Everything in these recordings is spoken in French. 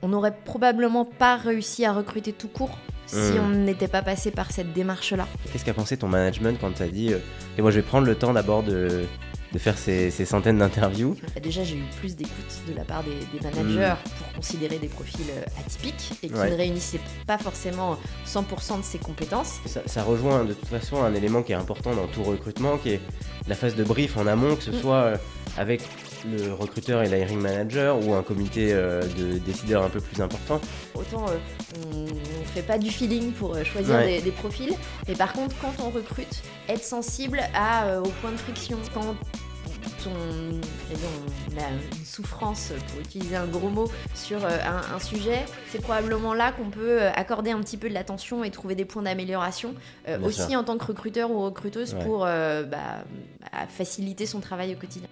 On n'aurait probablement pas réussi à recruter tout court si on n'était pas passé par cette démarche-là. Qu'est-ce qu'a pensé ton management quand tu as dit et moi je vais prendre le temps d'abord de faire ces centaines d'interviews? Déjà, j'ai eu plus d'écoute de la part des managers pour considérer des profils atypiques et qui ne réunissaient pas forcément 100% de ses compétences. Ça rejoint de toute façon un élément qui est important dans tout recrutement, qui est la phase de brief en amont, que ce soit avec le recruteur et l'hiring manager ou un comité de décideurs un peu plus important. Autant on ne fait pas du feeling pour choisir des profils, mais par contre quand on recrute, être sensible au point de friction. Quand on a une souffrance, pour utiliser un gros mot, sur un sujet, c'est probablement là qu'on peut accorder un petit peu de l'attention et trouver des points d'amélioration, aussi en tant que recruteur ou recruteuse pour faciliter son travail au quotidien.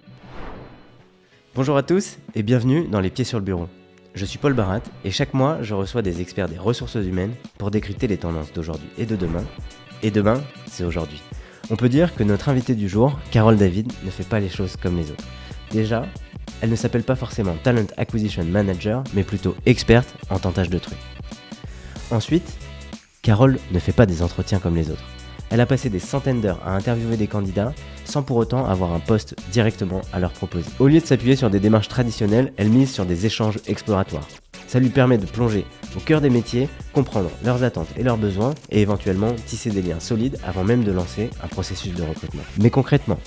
Bonjour à tous et bienvenue dans Les Pieds sur le Bureau. Je suis Paul Barat et chaque mois, je reçois des experts des ressources humaines pour décrypter les tendances d'aujourd'hui et de demain. Et demain, c'est aujourd'hui. On peut dire que notre invitée du jour, Carole David, ne fait pas les choses comme les autres. Déjà, elle ne s'appelle pas forcément Talent Acquisition Manager, mais plutôt experte en tentage de trucs. Ensuite, Carole ne fait pas des entretiens comme les autres. Elle a passé des centaines d'heures à interviewer des candidats sans pour autant avoir un poste directement à leur proposer. Au lieu de s'appuyer sur des démarches traditionnelles, elle mise sur des échanges exploratoires. Ça lui permet de plonger au cœur des métiers, comprendre leurs attentes et leurs besoins et éventuellement tisser des liens solides avant même de lancer un processus de recrutement. Mais concrètement,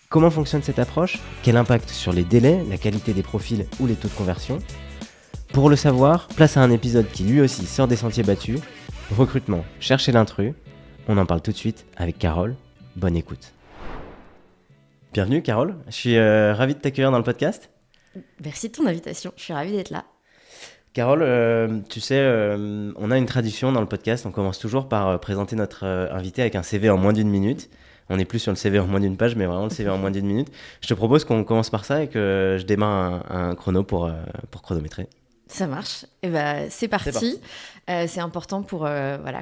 comment fonctionne cette approche? Quel impact sur les délais, la qualité des profils ou les taux de conversion? Pour le savoir, place à un épisode qui lui aussi sort des sentiers battus. Recrutement, cherchez l'intrus. On en parle tout de suite avec Carole. Bonne écoute. Bienvenue Carole, je suis ravi de t'accueillir dans le podcast. Merci de ton invitation, je suis ravie d'être là. Carole, tu sais, on a une tradition dans le podcast, on commence toujours par présenter notre invité avec un CV en moins d'une minute. On n'est plus sur le CV en moins d'une page, mais vraiment le CV en moins d'une minute. Je te propose qu'on commence par ça et que je démarre un chrono pour chronométrer. Ça marche, et c'est parti. C'est important pour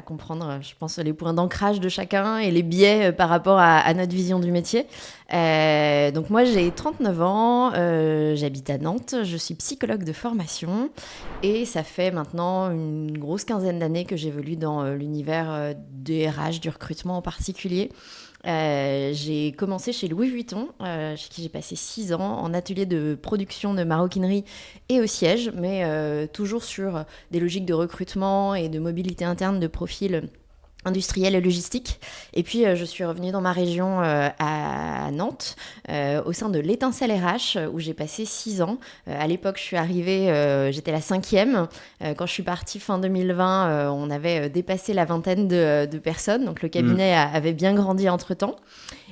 comprendre, je pense, les points d'ancrage de chacun et les biais par rapport à notre vision du métier. Donc moi, j'ai 39 ans, j'habite à Nantes, je suis psychologue de formation et ça fait maintenant une grosse quinzaine d'années que j'évolue dans l'univers des RH, du recrutement en particulier. J'ai commencé chez Louis Vuitton, chez qui j'ai passé 6 ans en atelier de production de maroquinerie et au siège, mais toujours sur des logiques de recrutement et de mobilité interne de profils industriels et logistiques. Et puis, je suis revenue dans ma région à Nantes, au sein de l'Étincelle RH, où j'ai passé 6 ans. À l'époque, je suis arrivée, j'étais la 5e. Quand je suis partie fin 2020, on avait dépassé la vingtaine de personnes. Donc, le cabinet avait bien grandi entre-temps.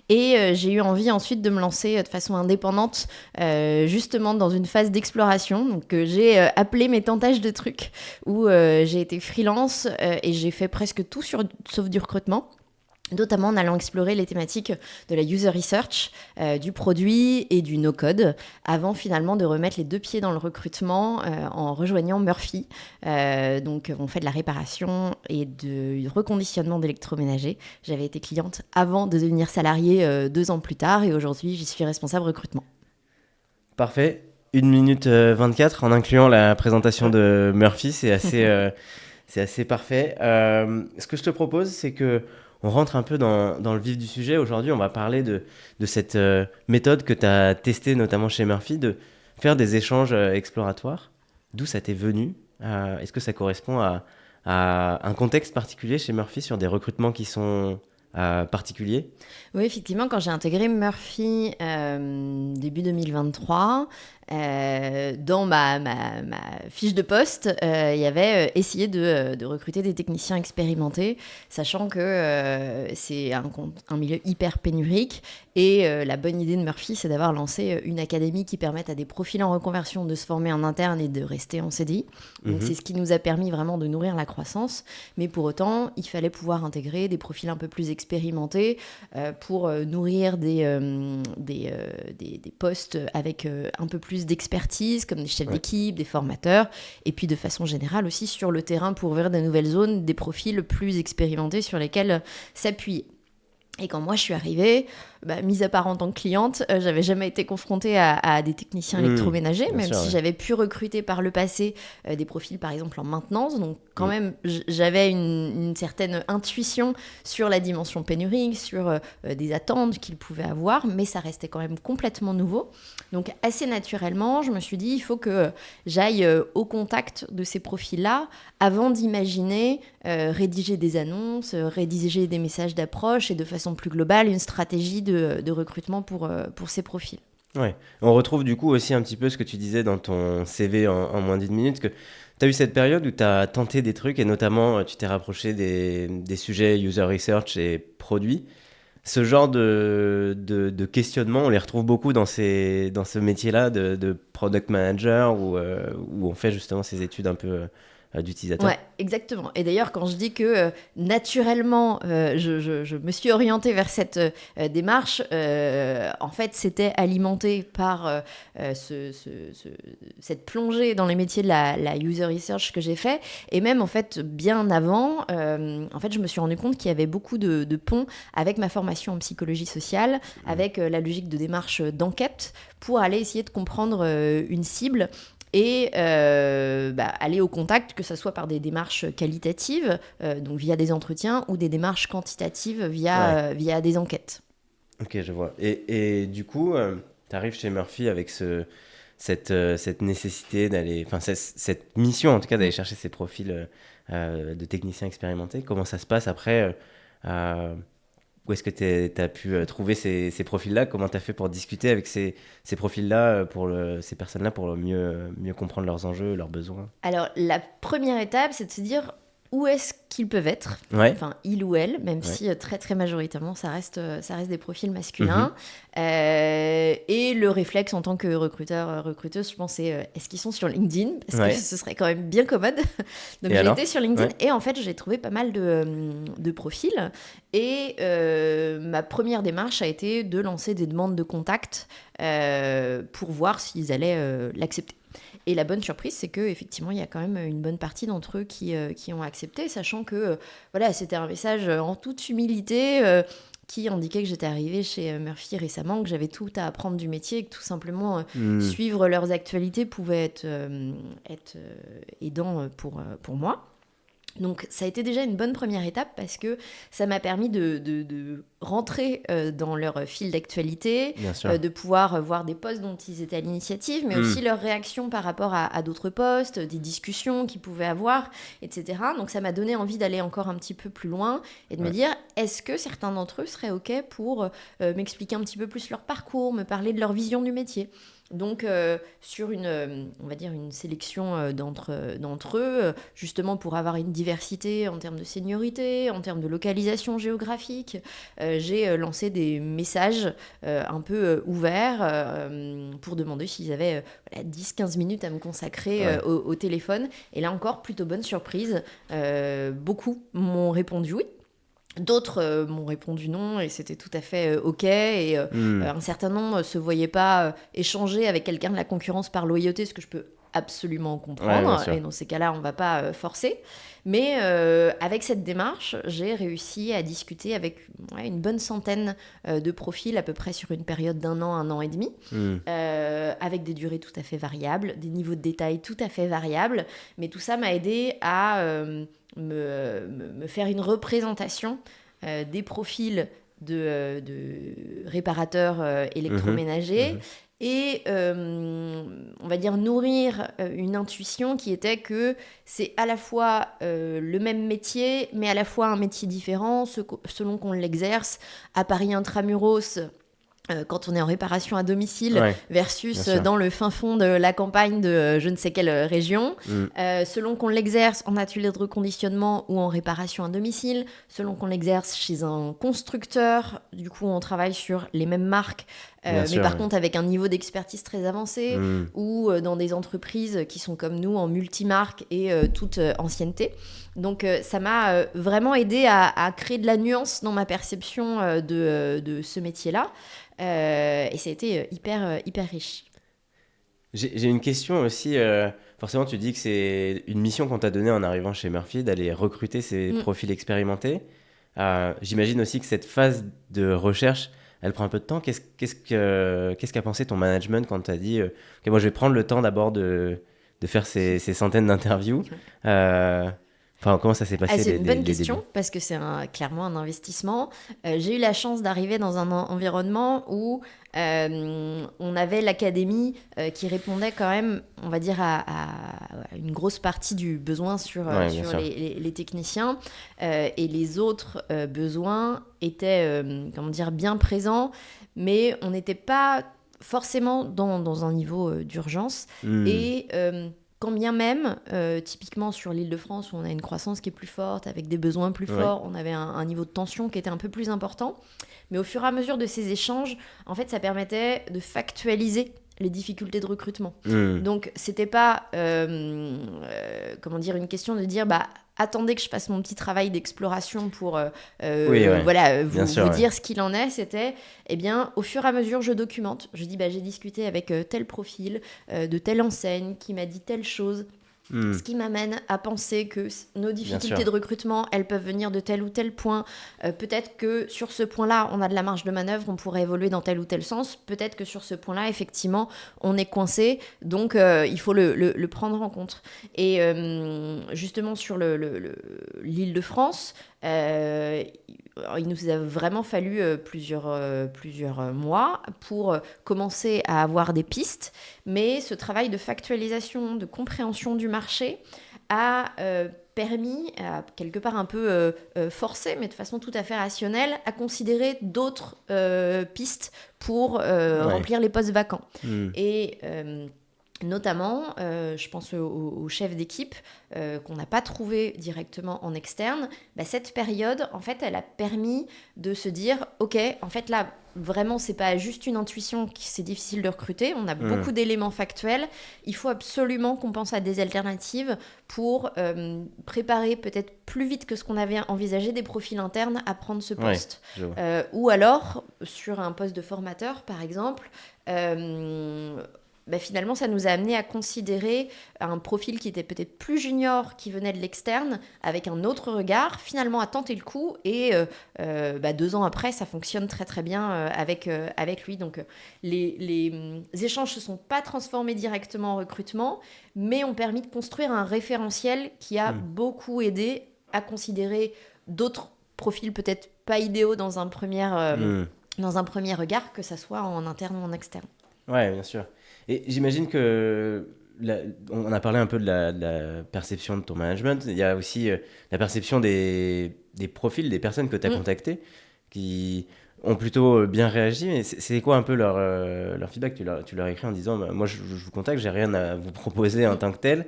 Et j'ai eu envie ensuite de me lancer de façon indépendante, justement dans une phase d'exploration. Donc j'ai appelé mes tentages de trucs, où j'ai été freelance et j'ai fait presque tout sauf du recrutement. Notamment en allant explorer les thématiques de la user research, du produit et du no-code, avant finalement de remettre les deux pieds dans le recrutement en rejoignant Murphy. Donc on fait de la réparation et du reconditionnement d'électroménager. J'avais été cliente avant de devenir salariée 2 ans plus tard et aujourd'hui j'y suis responsable recrutement. Parfait, 1 minute 24 en incluant la présentation de Murphy, c'est assez parfait. Ce que je te propose, c'est que on rentre un peu dans le vif du sujet. Aujourd'hui, on va parler de cette méthode que tu as testée notamment chez Murphy, de faire des échanges exploratoires. D'où ça t'est venu? Est-ce que ça correspond à un contexte particulier chez Murphy sur des recrutements qui sont particuliers? Oui, effectivement, quand j'ai intégré Murphy début 2023, dans ma fiche de poste, il y avait essayer de recruter des techniciens expérimentés, sachant que c'est un milieu hyper pénurique. Et la bonne idée de Murphy, c'est d'avoir lancé une académie qui permette à des profils en reconversion de se former en interne et de rester en CDI. Donc c'est ce qui nous a permis vraiment de nourrir la croissance. Mais pour autant, il fallait pouvoir intégrer des profils un peu plus expérimentés pour nourrir des postes avec un peu plus d'expertise, comme des chefs d'équipe, des formateurs, et puis de façon générale aussi sur le terrain pour ouvrir de nouvelles zones, des profils plus expérimentés sur lesquels s'appuyer. Et quand moi je suis arrivée, mis à part en tant que cliente, j'avais jamais été confrontée à des techniciens électroménagers, bien même sûr, si ouais. j'avais pu recruter par le passé des profils, par exemple, en maintenance. Donc, quand même, j'avais une certaine intuition sur la dimension pénurique, sur des attentes qu'ils pouvaient avoir, mais ça restait quand même complètement nouveau. Donc, assez naturellement, je me suis dit, il faut que j'aille au contact de ces profils-là avant d'imaginer rédiger des annonces, rédiger des messages d'approche et de façon plus globale, une stratégie de recrutement pour ces profils. Ouais. On retrouve du coup aussi un petit peu ce que tu disais dans ton CV en moins d'une minute, que tu as eu cette période où tu as tenté des trucs et notamment tu t'es rapproché des sujets user research et produits. Ce genre de questionnement, on les retrouve beaucoup dans ce métier-là de product manager où on fait justement ces études un peu d'utilisateur. Ouais, exactement. Et d'ailleurs, quand je dis que naturellement, je me suis orientée vers cette démarche, en fait, c'était alimenté par cette plongée dans les métiers de la user research que j'ai fait. Et même, en fait, bien avant, en fait, je me suis rendu compte qu'il y avait beaucoup de ponts avec ma formation en psychologie sociale, avec la logique de démarche d'enquête, pour aller essayer de comprendre une cible et aller au contact, que ce soit par des démarches qualitatives, donc via des entretiens, ou des démarches quantitatives via des enquêtes. Ok, je vois. Et du coup, tu arrives chez Murphy avec cette nécessité d'aller, enfin cette mission en tout cas d'aller chercher ces profils de techniciens expérimentés. Comment ça se passe après où est-ce que tu as pu trouver ces profils-là? Comment tu as fait pour discuter avec ces profils-là, ces personnes-là, pour mieux comprendre leurs enjeux, leurs besoins? Alors, la première étape, c'est de se dire où est-ce qu'ils peuvent être, Ouais. enfin il ou elle, même si très très majoritairement ça reste des profils masculins. Et le réflexe en tant que recruteur, recruteuse, je pense, c'est est-ce qu'ils sont sur LinkedIn? Parce que ce serait quand même bien commode. Donc j'ai été sur LinkedIn et en fait j'ai trouvé pas mal de profils. Et ma première démarche a été de lancer des demandes de contact pour voir s'ils allaient l'accepter. Et la bonne surprise, c'est qu'effectivement, il y a quand même une bonne partie d'entre eux qui ont accepté, sachant que c'était un message en toute humilité qui indiquait que j'étais arrivée chez Murphy récemment, que j'avais tout à apprendre du métier et que tout simplement suivre leurs actualités pouvait être aidant pour moi. Donc ça a été déjà une bonne première étape parce que ça m'a permis de rentrer dans leur fil d'actualité, de pouvoir voir des posts dont ils étaient à l'initiative, mais aussi leurs réactions par rapport à d'autres posts, des discussions qu'ils pouvaient avoir, etc. Donc ça m'a donné envie d'aller encore un petit peu plus loin et de me dire, est-ce que certains d'entre eux seraient OK pour m'expliquer un petit peu plus leur parcours, me parler de leur vision du métier. Donc, sur on va dire une sélection d'entre eux, justement pour avoir une diversité en termes de seniorité, en termes de localisation géographique, j'ai lancé des messages un peu ouverts pour demander s'ils avaient 10-15 minutes à me consacrer au téléphone. Et là encore, plutôt bonne surprise. Beaucoup m'ont répondu oui. D'autres m'ont répondu non et c'était tout à fait OK et un certain nombre ne se voyaient pas échanger avec quelqu'un de la concurrence par loyauté, ce que je peux absolument comprendre et dans ces cas-là on ne va pas forcer, mais avec cette démarche j'ai réussi à discuter avec une bonne centaine de profils à peu près sur une période d'1 an et demi, avec des durées tout à fait variables, des niveaux de détail tout à fait variables, mais tout ça m'a aidé à me faire une représentation des profils de réparateurs électroménagers et on va dire nourrir une intuition qui était que c'est à la fois le même métier mais à la fois un métier différent selon qu'on l'exerce à Paris intramuros quand on est en réparation à domicile versus dans le fin fond de la campagne de je ne sais quelle région, selon qu'on l'exerce en atelier de reconditionnement ou en réparation à domicile, selon qu'on l'exerce chez un constructeur, du coup on travaille sur les mêmes marques, mais par contre avec un niveau d'expertise très avancé, ou dans des entreprises qui sont comme nous en multimarque et toute ancienneté. Donc ça m'a vraiment aidé à créer de la nuance dans ma perception de ce métier-là. Et ça a été hyper riche. J'ai une question aussi. Forcément, tu dis que c'est une mission qu'on t'a donnée en arrivant chez Murphy, d'aller recruter ces profils expérimentés. J'imagine aussi que cette phase de recherche elle prend un peu de temps. Qu'est-ce qu'a pensé ton management quand tu as dit OK, moi je vais prendre le temps d'abord de faire ces centaines d'interviews. Comment ça s'est passé c'est une bonne les question débuts? parce que c'est clairement un investissement. J'ai eu la chance d'arriver dans un environnement où on avait l'académie qui répondait quand même, on va dire, à une grosse partie du besoin sur sûr. les techniciens et les autres besoins étaient bien présents, mais on n'était pas forcément dans un niveau d'urgence. Et quand bien même, typiquement sur l'Île-de-France, où on a une croissance qui est plus forte, avec des besoins plus forts, on avait un niveau de tension qui était un peu plus important. Mais au fur et à mesure de ces échanges, en fait, ça permettait de factualiser les difficultés de recrutement. Donc, c'était pas une question de dire attendez que je fasse mon petit travail d'exploration pour vous dire ce qu'il en est. C'était, au fur et à mesure, je documente. Je dis, j'ai discuté avec tel profil, de telle enseigne, qui m'a dit telle chose. Ce qui m'amène à penser que nos difficultés de recrutement, elles peuvent venir de tel ou tel point. Peut-être que sur ce point-là, on a de la marge de manœuvre, on pourrait évoluer dans tel ou tel sens. Peut-être que sur ce point-là, effectivement, on est coincé. Donc, il faut le prendre en compte. Et justement, sur l'Île-de-France, il nous a vraiment fallu plusieurs mois pour commencer à avoir des pistes, mais ce travail de factualisation, de compréhension du marché a permis, quelque part un peu forcé, mais de façon tout à fait rationnelle, à considérer d'autres pistes pour remplir les postes vacants. Et notamment, je pense aux chefs d'équipe qu'on n'a pas trouvé directement en externe. Cette période, en fait, elle a permis de se dire, ok, en fait là, vraiment, c'est pas juste une intuition que c'est difficile de recruter. On a beaucoup d'éléments factuels. Il faut absolument qu'on pense à des alternatives pour préparer peut-être plus vite que ce qu'on avait envisagé des profils internes à prendre ce poste. Ou alors, sur un poste de formateur, par exemple, finalement, ça nous a amené à considérer un profil qui était peut-être plus junior, qui venait de l'externe, avec un autre regard, finalement à tenter le coup. Et 2 ans après, ça fonctionne très très bien avec lui. Donc les échanges ne se sont pas transformés directement en recrutement, mais ont permis de construire un référentiel qui a beaucoup aidé à considérer d'autres profils peut-être pas idéaux dans un premier regard, que ça soit en interne ou en externe. Ouais, bien sûr. Et j'imagine que on a parlé un peu de la perception de ton management. Il y a aussi la perception des profils, des personnes que tu as contactées, qui ont plutôt bien réagi. Mais c'est quoi un peu leur feedback? Tu leur écris en disant moi je vous contacte, j'ai rien à vous proposer en tant que tel.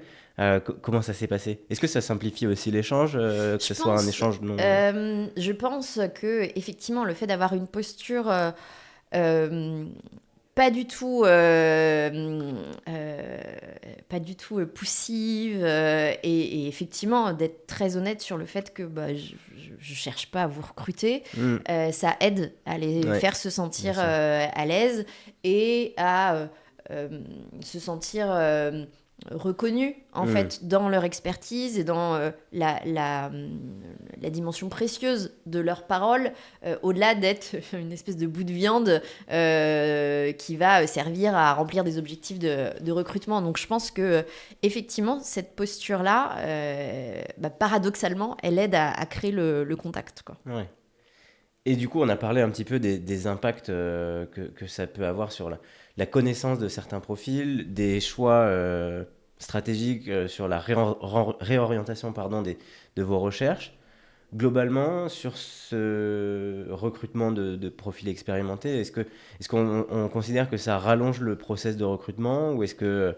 Comment ça s'est passé? Est-ce que ça simplifie aussi l'échange, que ce soit un échange non... Je pense que effectivement, le fait d'avoir une posture pas du tout poussive et effectivement d'être très honnête sur le fait que je cherche pas à vous recruter, ça aide à les faire se sentir à l'aise et à se sentir reconnus en fait dans leur expertise et dans la dimension précieuse de leurs paroles, au-delà d'être une espèce de bout de viande qui va servir à remplir des objectifs de recrutement. Donc je pense que effectivement cette posture-là, paradoxalement, elle aide à créer le contact, quoi. Ouais. Et du coup, on a parlé un petit peu des impacts que ça peut avoir sur la connaissance de certains profils, des choix stratégiques sur la réorientation de vos recherches. Globalement, sur ce recrutement de profils expérimentés, est-ce qu'on considère que ça rallonge le process de recrutement ou est-ce qu'il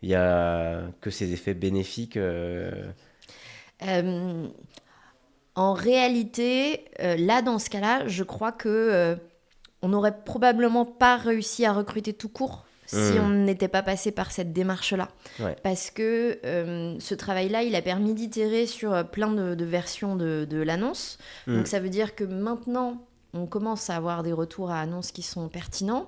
y a que ces effets bénéfiques En réalité, là, dans ce cas-là, je crois que on n'aurait probablement pas réussi à recruter tout court si on n'était pas passé par cette démarche-là. Ouais. Parce que ce travail-là, il a permis d'itérer sur plein de versions de l'annonce. Donc ça veut dire que maintenant, on commence à avoir des retours à annonces qui sont pertinents.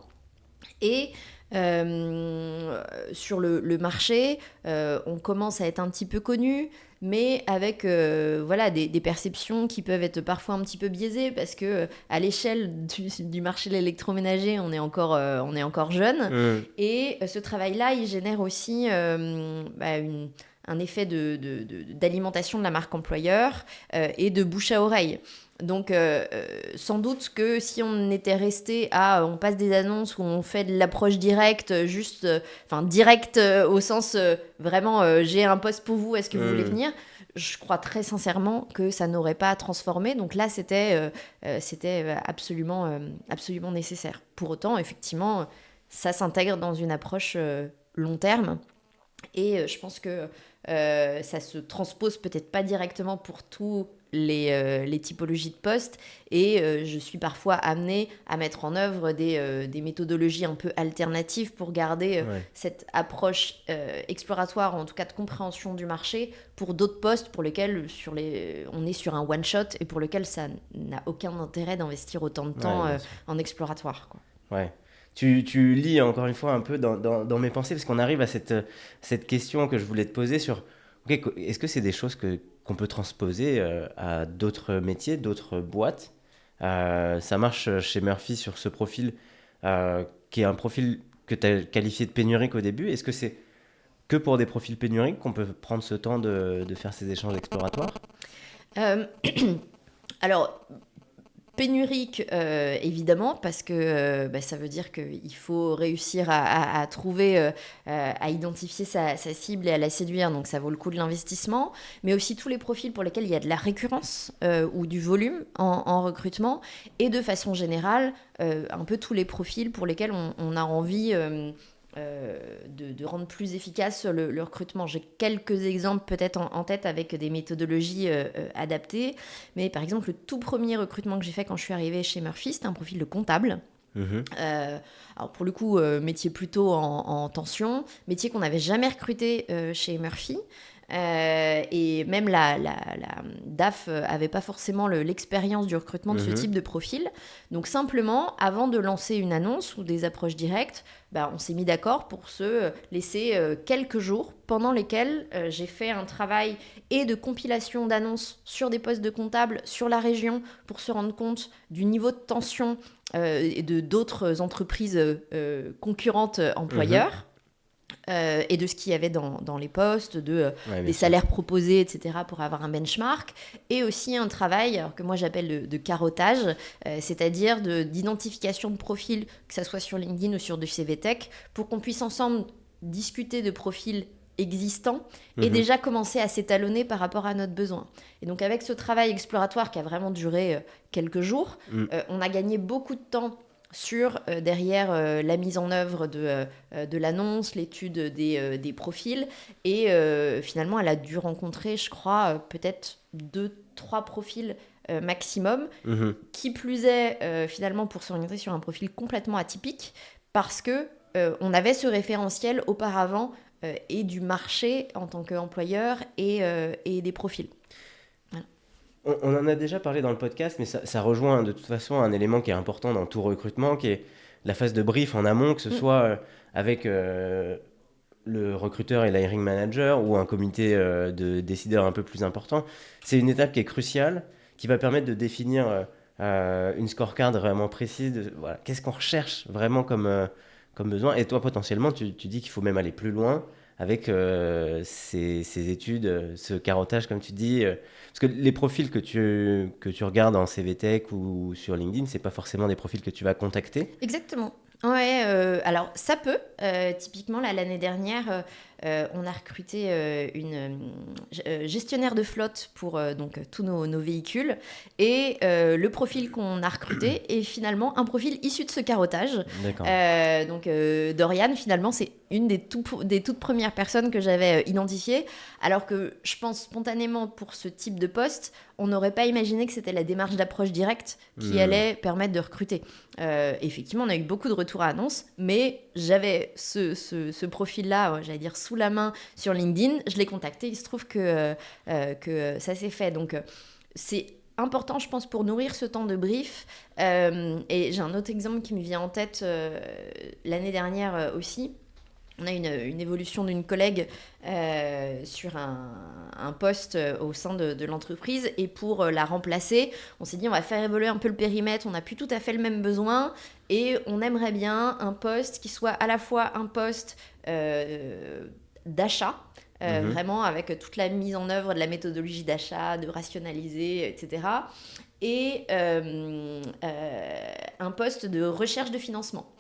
Et sur le marché, on commence à être un petit peu connu, mais avec voilà, des perceptions qui peuvent être parfois un petit peu biaisées, parce que à l'échelle du marché de l'électroménager, on est encore jeune. Et ce travail-là, il génère aussi un effet d'alimentation de la marque employeur et de bouche à oreille. Donc, sans doute que si on était resté on passe des annonces où on fait de l'approche directe, directe au sens vraiment, j'ai un poste pour vous, est-ce que vous voulez venir ? Je crois très sincèrement que ça n'aurait pas transformé. Donc là, c'était absolument nécessaire. Pour autant, effectivement, ça s'intègre dans une approche long terme. Et je pense que ça se transpose peut-être pas directement pour tous les typologies de postes. Et je suis parfois amenée à mettre en œuvre des méthodologies un peu alternatives pour garder cette approche exploratoire, en tout cas de compréhension du marché, pour d'autres postes pour lesquels on est sur un one-shot et pour lesquels ça n'a aucun intérêt d'investir autant de temps en exploratoire, quoi. Ouais. Tu lis encore une fois un peu dans mes pensées, parce qu'on arrive à cette question que je voulais te poser sur est-ce que c'est des choses qu'on peut transposer à d'autres métiers, d'autres boîtes. Ça marche chez Murphy sur ce profil qui est un profil que tu as qualifié de pénurique au début. Est-ce que c'est que pour des profils pénuriques qu'on peut prendre ce temps de faire ces échanges exploratoires ? Alors, pénurique, évidemment, parce que ça veut dire qu'il faut réussir à trouver, à identifier sa cible et à la séduire, donc ça vaut le coup de l'investissement, mais aussi tous les profils pour lesquels il y a de la récurrence ou du volume en recrutement, et de façon générale, un peu tous les profils pour lesquels on a envie de rendre plus efficace le recrutement. J'ai quelques exemples peut-être en tête avec des méthodologies adaptées, mais par exemple le tout premier recrutement que j'ai fait quand je suis arrivée chez Murphy, c'était un profil de comptable. Alors pour le coup, métier plutôt en tension, métier qu'on n'avait jamais recruté chez Murphy. Et même la DAF avait pas forcément l'expérience du recrutement de ce type de profil. Donc simplement, avant de lancer une annonce ou des approches directes, on s'est mis d'accord pour se laisser quelques jours pendant lesquels j'ai fait un travail et de compilation d'annonces sur des postes de comptables sur la région pour se rendre compte du niveau de tension et d'autres entreprises concurrentes employeurs. Et de ce qu'il y avait dans les postes, des salaires proposés, etc., pour avoir un benchmark, et aussi un travail que moi j'appelle de carottage, c'est-à-dire d'identification de profils, que ça soit sur LinkedIn ou sur du CV Tech, pour qu'on puisse ensemble discuter de profils existants et déjà commencer à s'étalonner par rapport à notre besoin. Et donc avec ce travail exploratoire qui a vraiment duré quelques jours, on a gagné beaucoup de temps sur derrière la mise en œuvre de l'annonce, l'étude des profils, et finalement elle a dû rencontrer, je crois, peut-être 2-3 profils maximum, qui plus est finalement pour s'orienter sur un profil complètement atypique, parce que on avait ce référentiel auparavant et du marché en tant qu'employeur et des profils. On en a déjà parlé dans le podcast, mais ça rejoint de toute façon un élément qui est important dans tout recrutement, qui est la phase de brief en amont, que ce soit avec le recruteur et l'hiring manager ou un comité de décideurs un peu plus important. C'est une étape qui est cruciale, qui va permettre de définir une scorecard vraiment précise. Voilà, qu'est-ce qu'on recherche vraiment comme besoin. Et toi, potentiellement, tu dis qu'il faut même aller plus loin avec ces études, ce carottage, comme tu dis. Parce que les profils que tu regardes en CVTech ou sur LinkedIn, c'est pas forcément des profils que tu vas contacter. Exactement. Ouais, alors ça peut. Typiquement, l'année dernière, on a recruté une gestionnaire de flotte pour donc tous nos véhicules. Et le profil qu'on a recruté est finalement un profil issu de ce carottage. D'accord. Donc Dorian, finalement, c'est une des toutes premières personnes que j'avais identifiées. Alors que je pense spontanément pour ce type de poste, on n'aurait pas imaginé que c'était la démarche d'approche directe qui allait permettre de recruter. Effectivement, on a eu beaucoup de retours à annonce, mais j'avais ce profil-là, j'allais dire sous la main sur LinkedIn. Je l'ai contacté, il se trouve que ça s'est fait. Donc, c'est important, je pense, pour nourrir ce temps de brief. Et j'ai un autre exemple qui me vient en tête l'année dernière aussi. On a une évolution d'une collègue sur un poste au sein de l'entreprise. Et pour la remplacer, on s'est dit on va faire évoluer un peu le périmètre. On n'a plus tout à fait le même besoin. Et on aimerait bien un poste qui soit à la fois un poste d'achat, vraiment avec toute la mise en œuvre de la méthodologie d'achat, de rationaliser, etc. Et un poste de recherche de financement.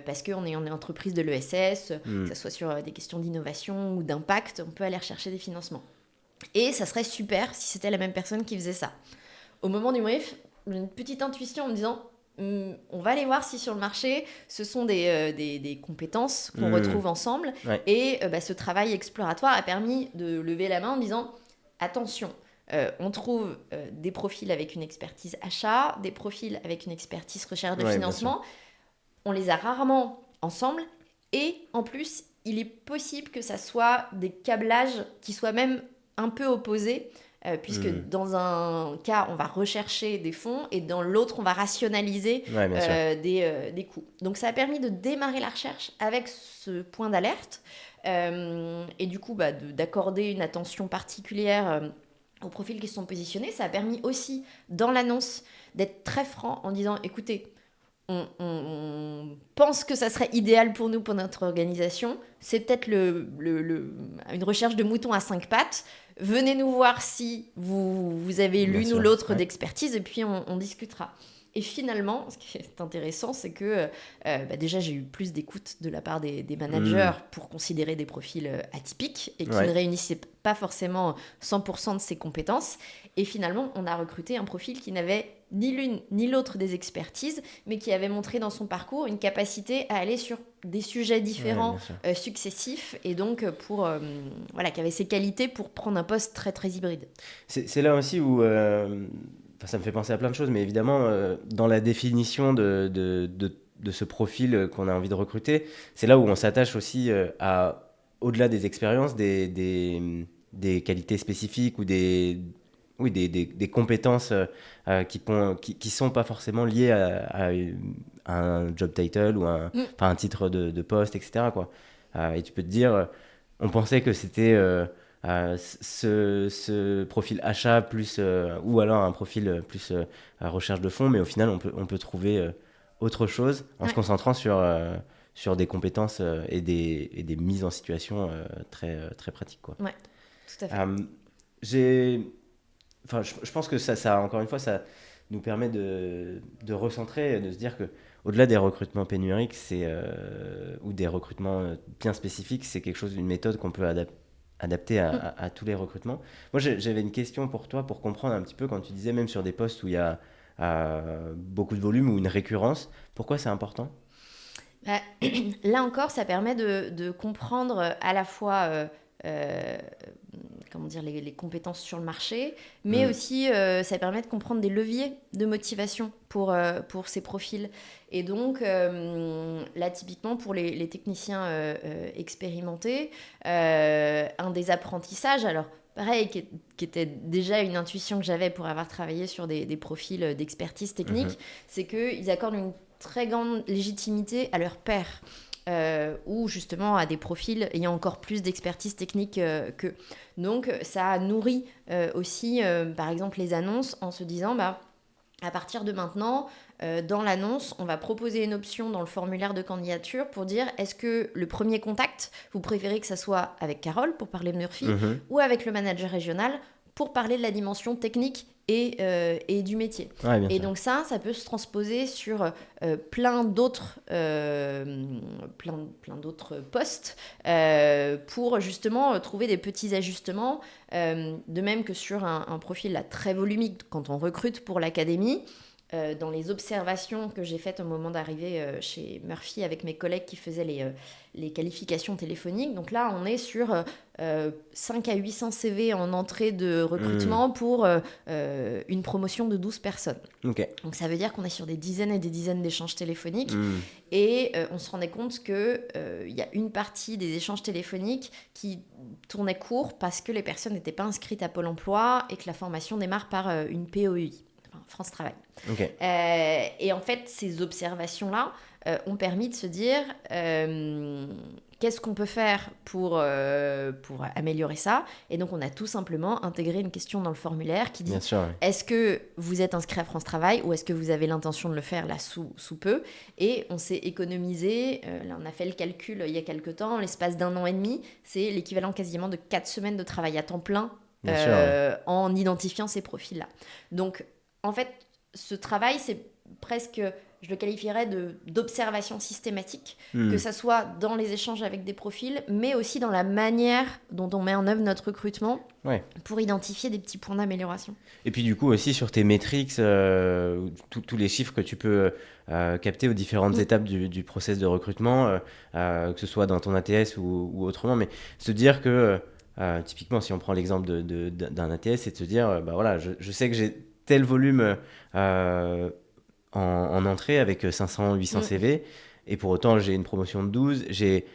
Parce qu'on est entreprise de l'ESS, que ce soit sur des questions d'innovation ou d'impact, on peut aller rechercher des financements. Et ça serait super si c'était la même personne qui faisait ça. Au moment du brief, une petite intuition en me disant on va aller voir si sur le marché ce sont des compétences qu'on retrouve ensemble. Ouais. Et ce travail exploratoire a permis de lever la main en disant attention, on trouve des profils avec une expertise achat, des profils avec une expertise recherche de financement. On les a rarement ensemble et en plus, il est possible que ça soit des câblages qui soient même un peu opposés puisque dans un cas, on va rechercher des fonds et dans l'autre, on va rationaliser des coûts. Donc, ça a permis de démarrer la recherche avec ce point d'alerte et du coup, d'accorder une attention particulière aux profils qui se sont positionnés. Ça a permis aussi, dans l'annonce, d'être très franc en disant, écoutez, on pense que ça serait idéal pour nous, pour notre organisation. C'est peut-être une recherche de mouton à 5 pattes. Venez nous voir si vous avez l'une ou l'autre d'expertise et puis on discutera. Et finalement, ce qui est intéressant, c'est que déjà, j'ai eu plus d'écoute de la part des managers pour considérer des profils atypiques et qui ne réunissaient pas forcément 100% de ses compétences. Et finalement, on a recruté un profil qui n'avait ni l'une ni l'autre des expertises, mais qui avait montré dans son parcours une capacité à aller sur des sujets différents, successifs, et donc qui avait ses qualités pour prendre un poste très, très hybride. C'est là aussi où... ça me fait penser à plein de choses, mais évidemment, dans la définition de ce profil qu'on a envie de recruter, c'est là où on s'attache aussi au-delà des expériences, des qualités spécifiques ou des compétences qui sont pas forcément liées à un job title ou un titre de poste, etc. quoi. Et tu peux te dire, on pensait que c'était... ce profil achat plus ou alors un profil plus recherche de fonds, mais au final on peut trouver autre chose en se concentrant sur des compétences et des mises en situation très, très pratiques quoi. Ouais, tout à fait. Je pense que ça encore une fois ça nous permet de recentrer, de se dire que au-delà des recrutements pénuriques ou des recrutements bien spécifiques, c'est quelque chose, une méthode qu'on peut adapté à tous les recrutements. Moi, j'avais une question pour toi, pour comprendre un petit peu, quand tu disais même sur des postes où il y a beaucoup de volume ou une récurrence, pourquoi c'est important ? Là encore, ça permet de comprendre à la fois les compétences sur le marché, mais aussi ça permet de comprendre des leviers de motivation pour ces profils. Et donc, là, typiquement, pour les techniciens expérimentés, un des apprentissages, alors pareil, qui était déjà une intuition que j'avais pour avoir travaillé sur des profils d'expertise technique, c'est qu'ils accordent une très grande légitimité à leurs pairs. Ou justement à des profils ayant encore plus d'expertise technique qu'eux. Donc ça nourrit aussi par exemple les annonces en se disant à partir de maintenant dans l'annonce on va proposer une option dans le formulaire de candidature pour dire est-ce que le premier contact vous préférez que ça soit avec Carole pour parler de Murphy ou avec le manager régional pour parler de la dimension technique et du métier. Et donc ça peut se transposer sur plein d'autres postes pour justement trouver des petits ajustements, de même que sur un profil là, très volumique quand on recrute pour l'académie. dans les observations que j'ai faites au moment d'arriver chez Murphy avec mes collègues qui faisaient les qualifications téléphoniques. Donc là, on est sur 5 à 800 CV en entrée de recrutement pour une promotion de 12 personnes. Ok. Donc ça veut dire qu'on est sur des dizaines et des dizaines d'échanges téléphoniques. Et on se rendait compte qu'il y a une partie des échanges téléphoniques qui tournait court parce que les personnes n'étaient pas inscrites à Pôle emploi et que la formation démarre par une POEI, enfin France Travail. Ok. Et en fait, ces observations-là ont permis de se dire qu'est-ce qu'on peut faire pour améliorer ça. Et donc, on a tout simplement intégré une question dans le formulaire qui dit Bien sûr, ouais. est-ce que vous êtes inscrit à France Travail ou est-ce que vous avez l'intention de le faire là sous peu. Et on s'est économisé, là on a fait le calcul il y a quelques temps, l'espace d'1 an et demi, c'est l'équivalent quasiment de 4 semaines de travail à temps plein Bien sûr, ouais. en identifiant ces profils-là. Donc, en fait, ce travail, c'est presque, je le qualifierais d'observation systématique, que ça soit dans les échanges avec des profils, mais aussi dans la manière dont on met en œuvre notre recrutement pour identifier des petits points d'amélioration. Et puis du coup aussi sur tes métriques, tous les chiffres que tu peux capter aux différentes étapes du process de recrutement, que ce soit dans ton ATS ou autrement, mais se dire que typiquement si on prend l'exemple d'un ATS, c'est de se dire bah voilà, je sais que j'ai tel volume en entrée avec 500-800 CV, et pour autant j'ai une promotion de 12, j'ai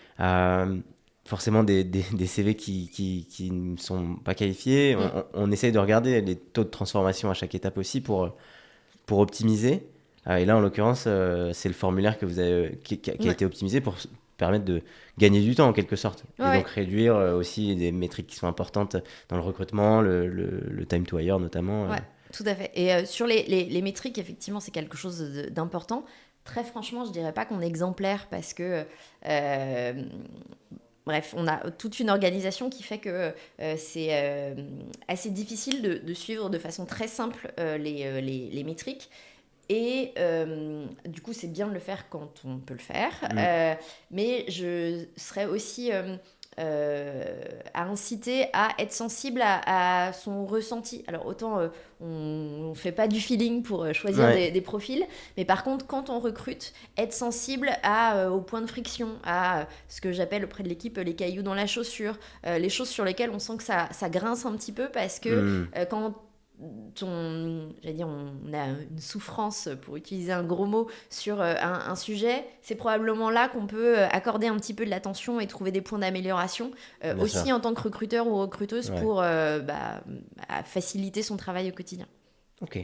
forcément des CV qui ne sont pas qualifiés. On essaye de regarder les taux de transformation à chaque étape aussi pour optimiser. Et là, en l'occurrence, c'est le formulaire que vous avez, qui a été optimisé pour permettre de gagner du temps en quelque sorte. Et donc réduire aussi des métriques qui sont importantes dans le recrutement, le time to hire notamment. Ouais, tout à fait. Et sur les métriques, effectivement, c'est quelque chose d'important. Très franchement, je dirais pas qu'on est exemplaire parce que... Bref, on a toute une organisation qui fait que c'est assez difficile de suivre de façon très simple les métriques. Et du coup, c'est bien de le faire quand on peut le faire. Mais je serais aussi à inciter à être sensible à son ressenti. Alors, autant on ne fait pas du feeling pour choisir des profils, mais par contre, quand on recrute, être sensible aux points de friction, à ce que j'appelle auprès de l'équipe les cailloux dans la chaussure, les choses sur lesquelles on sent que ça grince un petit peu parce que quand on a une souffrance, pour utiliser un gros mot, sur un sujet, c'est probablement là qu'on peut accorder un petit peu de l'attention et trouver des points d'amélioration, aussi sûr. En tant que recruteur ou recruteuse pour faciliter son travail au quotidien. Ok.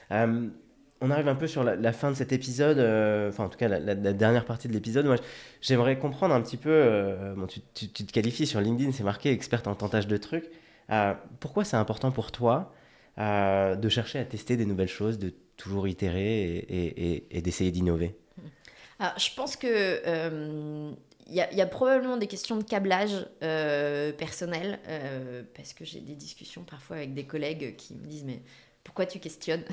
On arrive un peu sur la fin de cet épisode, enfin en tout cas la dernière partie de l'épisode. Moi, j'aimerais comprendre un petit peu, bon, tu te qualifies sur LinkedIn, c'est marqué experte en tentage de trucs. Pourquoi c'est important pour toi de chercher à tester des nouvelles choses, de toujours itérer et d'essayer d'innover? Alors, je pense que y a probablement des questions de câblage personnel, parce que j'ai des discussions parfois avec des collègues qui me disent « mais pourquoi tu questionnes ?»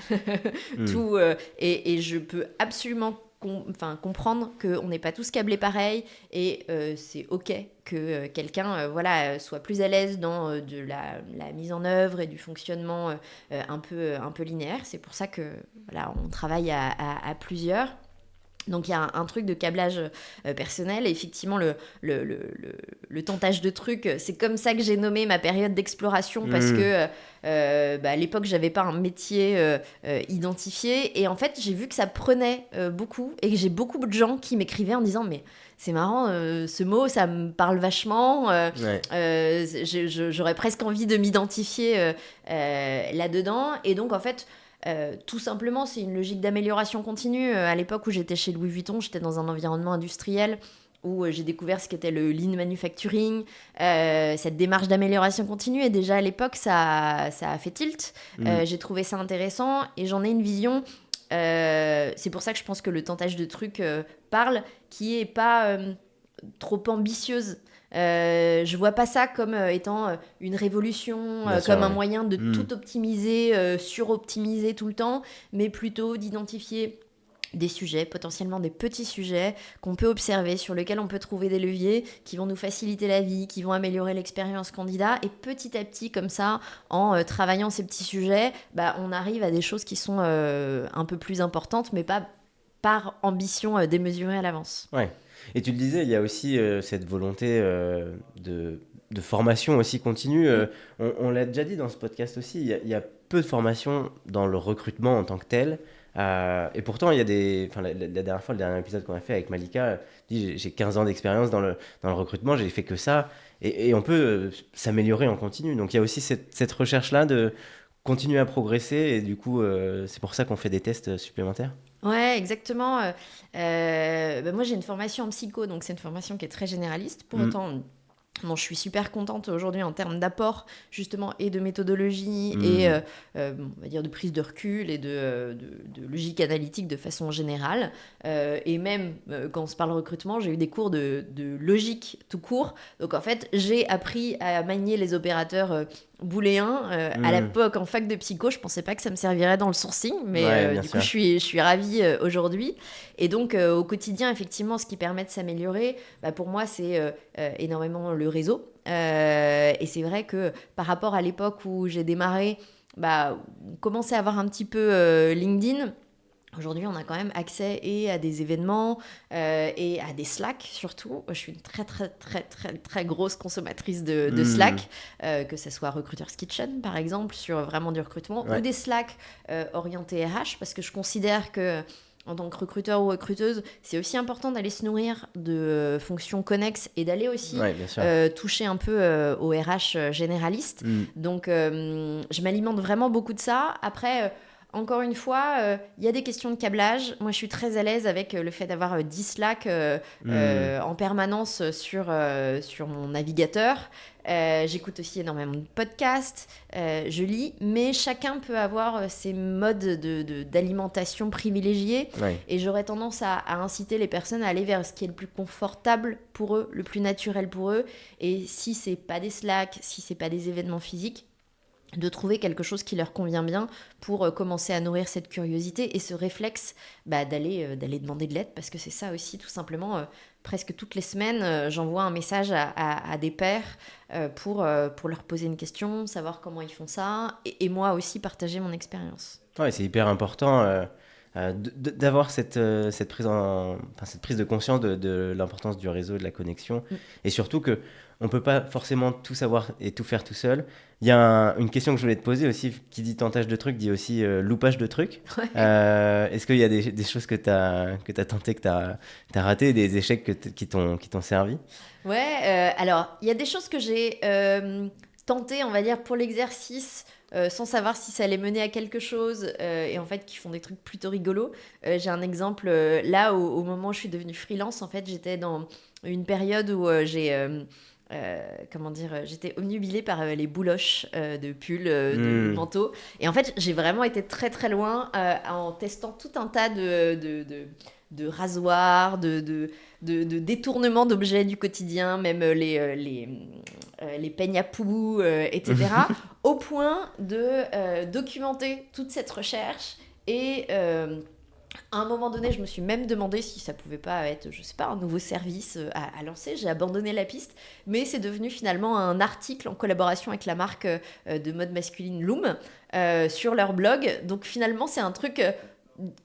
tout, et je peux absolument comprendre qu'on n'est pas tous câblés pareil, et c'est ok que quelqu'un soit plus à l'aise dans de la mise en œuvre et du fonctionnement un peu linéaire. C'est pour ça que on travaille à plusieurs. Donc il y a un truc de câblage personnel, et effectivement le tentage de trucs, c'est comme ça que j'ai nommé ma période d'exploration, parce que à l'époque j'avais pas un métier identifié, et en fait j'ai vu que ça prenait beaucoup, et que j'ai beaucoup de gens qui m'écrivaient en disant mais c'est marrant, ce mot ça me parle vachement, j'aurais presque envie de m'identifier là-dedans. Et donc en fait tout simplement, c'est une logique d'amélioration continue. À l'époque où j'étais chez Louis Vuitton, j'étais dans un environnement industriel où j'ai découvert ce qu'était le lean manufacturing, cette démarche d'amélioration continue. Et déjà à l'époque, ça a fait tilt. J'ai trouvé ça intéressant et j'en ai une vision. C'est pour ça que je pense que le tentage de trucs parle, qui est pas trop ambitieuse. Je vois pas ça comme étant une révolution, comme un moyen de tout optimiser, suroptimiser tout le temps, mais plutôt d'identifier des sujets, potentiellement des petits sujets qu'on peut observer, sur lesquels on peut trouver des leviers qui vont nous faciliter la vie, qui vont améliorer l'expérience candidat. Et petit à petit, comme ça, en travaillant ces petits sujets, on arrive à des choses qui sont un peu plus importantes, mais pas par ambition démesurée à l'avance. Ouais. Et tu le disais, il y a aussi cette volonté de formation aussi continue. On l'a déjà dit dans ce podcast aussi, il y a peu de formation dans le recrutement en tant que tel. Et pourtant, il y a la dernière fois, le dernier épisode qu'on a fait avec Malika, dit j'ai 15 ans d'expérience dans le recrutement, j'ai fait que ça. Et on peut s'améliorer en continu. Donc il y a aussi cette recherche-là de continuer à progresser. Et du coup, c'est pour ça qu'on fait des tests supplémentaires. Ouais, exactement. Moi, j'ai une formation en psycho, donc c'est une formation qui est très généraliste. Pour autant, je suis super contente aujourd'hui en termes d'apport, justement, et de méthodologie, et on va dire de prise de recul, et de logique analytique de façon générale. Et même, quand on se parle recrutement, j'ai eu des cours de logique tout court. Donc, en fait, j'ai appris à manier les opérateurs booléens. À l'époque, en fac de psycho, je pensais pas que ça me servirait dans le sourcing, mais du coup, je suis ravie aujourd'hui. Et donc, au quotidien, effectivement, ce qui permet de s'améliorer, pour moi, c'est énormément le réseau. Et c'est vrai que par rapport à l'époque où j'ai démarré, on commençait à avoir un petit peu LinkedIn. Aujourd'hui, on a quand même accès et à des événements et à des Slack surtout. Je suis une très, très, très, très, très grosse consommatrice de Slack, que ce soit Recruiter's Kitchen, par exemple, sur vraiment du recrutement, ou des Slack orientés RH, parce que je considère que en tant que recruteur ou recruteuse, c'est aussi important d'aller se nourrir de fonctions connexes et d'aller aussi toucher un peu au RH généraliste. Donc, je m'alimente vraiment beaucoup de ça. Après... Encore une fois, il y a des questions de câblage. Moi, je suis très à l'aise avec le fait d'avoir 10 Slack en permanence sur mon navigateur. J'écoute aussi énormément de podcasts, je lis, mais chacun peut avoir ses modes d'alimentation privilégiés. Et j'aurais tendance à inciter les personnes à aller vers ce qui est le plus confortable pour eux, le plus naturel pour eux. Et si c'est pas des Slack, si c'est pas des événements physiques, de trouver quelque chose qui leur convient bien pour commencer à nourrir cette curiosité et ce réflexe d'aller demander de l'aide, parce que c'est ça aussi tout simplement. Presque toutes les semaines, j'envoie un message à des pairs pour leur poser une question, savoir comment ils font ça, et moi aussi partager mon expérience. Ouais, c'est hyper important d'avoir cette prise de conscience de l'importance du réseau, de la connexion, et surtout que on peut pas forcément tout savoir et tout faire tout seul. Il y a une question que je voulais te poser aussi, qui dit tentage de trucs, dit aussi loupage de trucs. Est-ce qu'il y a des choses que tu as tenté, que tu as raté, des échecs qui t'ont servi? Ouais, alors, il y a des choses que j'ai tentées, on va dire, pour l'exercice, sans savoir si ça allait mener à quelque chose, et en fait, qui font des trucs plutôt rigolos. J'ai un exemple, là, au moment où je suis devenue freelance, en fait, j'étais dans une période où j'étais obnubilée par les bouloches de pulls, de manteaux. Et en fait, j'ai vraiment été très très loin en testant tout un tas de rasoirs, de détournements d'objets du quotidien, même les peignes à poux, etc. au point de documenter toute cette recherche. Et à un moment donné, je me suis même demandé si ça pouvait pas être, je sais pas, un nouveau service à lancer. J'ai abandonné la piste, mais c'est devenu finalement un article en collaboration avec la marque de mode masculine Loom sur leur blog. Donc finalement, c'est un truc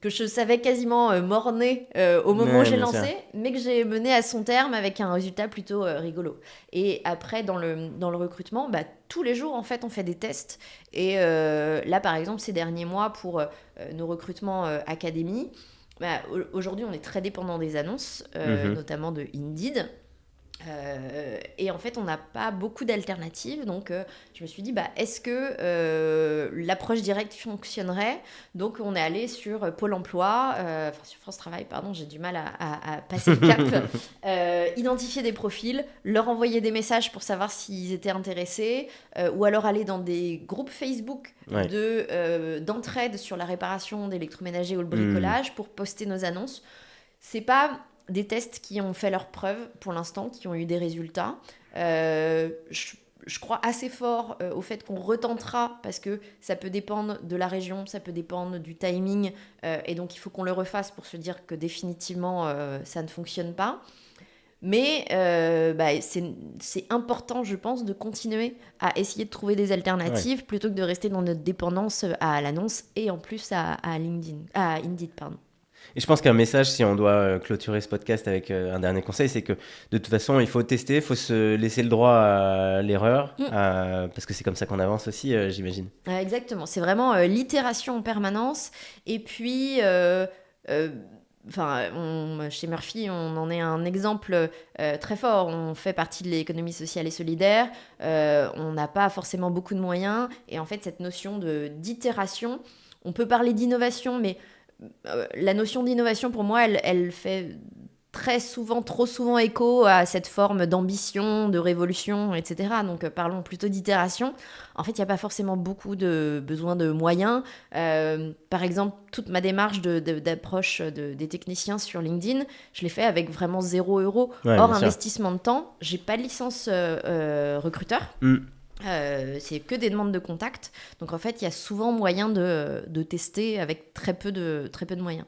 que je savais quasiment mort-né au moment où j'ai lancé, mais que j'ai mené à son terme avec un résultat plutôt rigolo. Et après, dans le recrutement, tous les jours, en fait, on fait des tests. Et là, par exemple, ces derniers mois, pour nos recrutements académie, aujourd'hui, on est très dépendant des annonces, notamment de Indeed. Et en fait, on n'a pas beaucoup d'alternatives. Donc, je me suis dit, est-ce que l'approche directe fonctionnerait? Donc, on est allé sur Pôle emploi, sur France Travail, pardon, j'ai du mal à passer le cap. Identifier des profils, leur envoyer des messages pour savoir s'ils étaient intéressés, ou alors aller dans des groupes Facebook d'entraide sur la réparation d'électroménager ou le bricolage pour poster nos annonces. C'est pas des tests qui ont fait leurs preuves pour l'instant, qui ont eu des résultats. je crois assez fort au fait qu'on retentera parce que ça peut dépendre de la région, ça peut dépendre du timing et donc il faut qu'on le refasse pour se dire que définitivement ça ne fonctionne pas. Mais c'est important, je pense, de continuer à essayer de trouver des alternatives plutôt que de rester dans notre dépendance à l'annonce et en plus à Indeed, pardon. Et je pense qu'un message, si on doit clôturer ce podcast avec un dernier conseil, c'est que de toute façon, il faut tester, il faut se laisser le droit à l'erreur, parce que c'est comme ça qu'on avance aussi, j'imagine. Exactement, c'est vraiment l'itération en permanence. Et puis, chez Murphy, on en est un exemple très fort. On fait partie de l'économie sociale et solidaire. On n'a pas forcément beaucoup de moyens. Et en fait, cette notion d'itération, on peut parler d'innovation, mais la notion d'innovation, pour moi, elle fait très souvent, trop souvent écho à cette forme d'ambition, de révolution, etc. Donc parlons plutôt d'itération. En fait, il n'y a pas forcément beaucoup de besoin de moyens. Par exemple, toute ma démarche d'approche des techniciens sur LinkedIn, je l'ai fait avec vraiment 0 €. Hors investissement de temps, j'ai pas de licence recruteur. C'est que des demandes de contact. Donc en fait, il y a souvent moyen de tester avec très peu de moyens.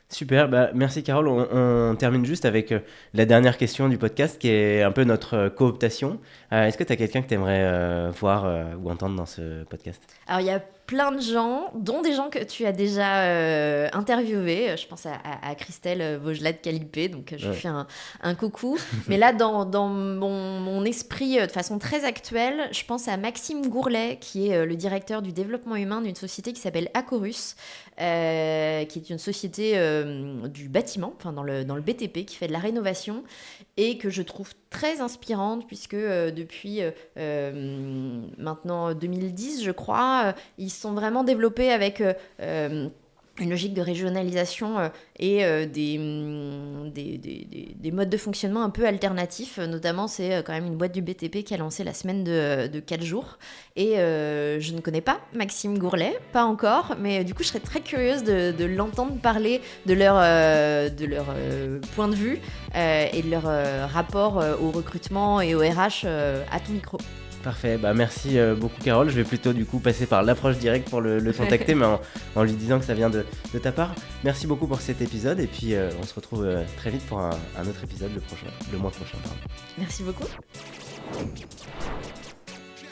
Super, merci Carole. On termine juste avec la dernière question du podcast qui est un peu notre cooptation. Est-ce que tu as quelqu'un que tu aimerais voir ou entendre dans ce podcast ? Alors, il y a plein de gens, dont des gens que tu as déjà interviewés. Je pense à Christelle Vaugelat-Calipé, donc je lui fais un coucou. Mais là, dans mon esprit, de façon très actuelle, je pense à Maxime Gourlet, qui est le directeur du développement humain d'une société qui s'appelle Acorus, qui est une société du bâtiment, enfin dans le BTP, qui fait de la rénovation et que je trouve très inspirante puisque depuis maintenant 2010, je crois, ils se sont vraiment développés avec une logique de régionalisation et des modes de fonctionnement un peu alternatifs. Notamment, c'est quand même une boîte du BTP qui a lancé la semaine de 4 jours. Et je ne connais pas Maxime Gourlet, pas encore, mais du coup, je serais très curieuse de l'entendre parler de leur point de vue et de leur rapport au recrutement et au RH à ton micro. Parfait, merci beaucoup Carole. Je vais plutôt du coup passer par l'approche directe pour le contacter, mais en lui disant que ça vient de ta part. Merci beaucoup pour cet épisode et puis on se retrouve très vite pour un autre épisode le mois prochain. Merci beaucoup.